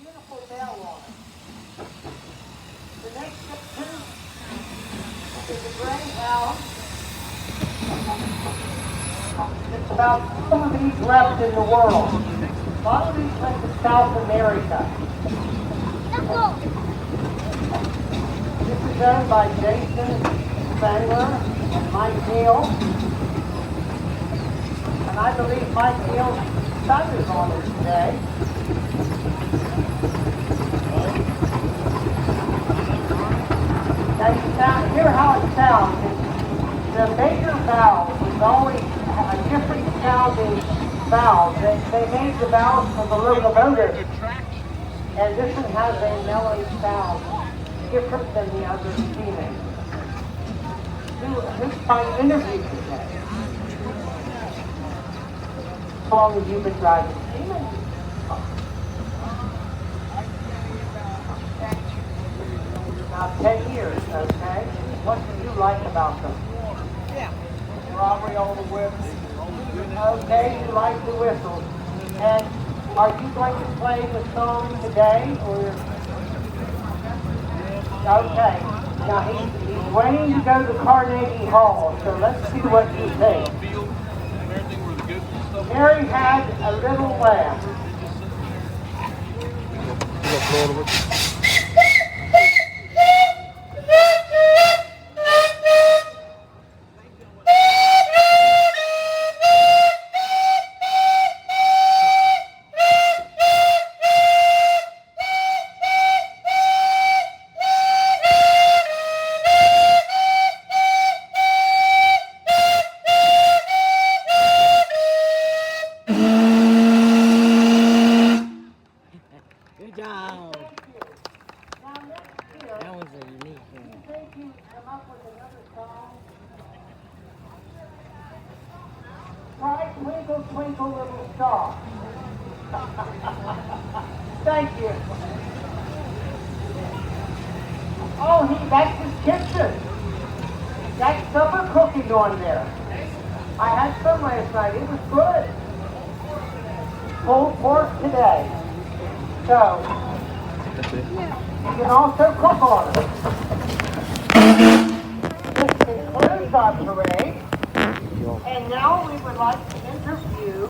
beautiful bell on it. The next section is a Greyhound. It's about 2 of these left in the world. A lot of these went to South America. This is owned by Jason Spangler and Mike Neal. And I believe Mike Neal's son is on it today. Now hear how it sounds. The major valve was always a different sounding valve. They made the valves for the locomotive, and this one has a mellow sound, different than the other steaming. Who's my interview today? How long have you been driving steaming? About 10 years, okay? What do you like about them? Yeah. Robbery on the whistles. Okay, you like the whistles. And are you going to play the song today, or? Okay. Now he's waiting to go to Carnegie Hall, so let's see what you think. Mary had a little lamb. Good job. Now next year, That was a unique one. you think you come up with another song? Try Twinkle Twinkle Little Star. Thank you. Oh, that's his kitchen. That's supper cooking on there. I had some last night. It was good. Pulled pork today. So, you can also cook on it. This concludes our parade. And now we would like to interview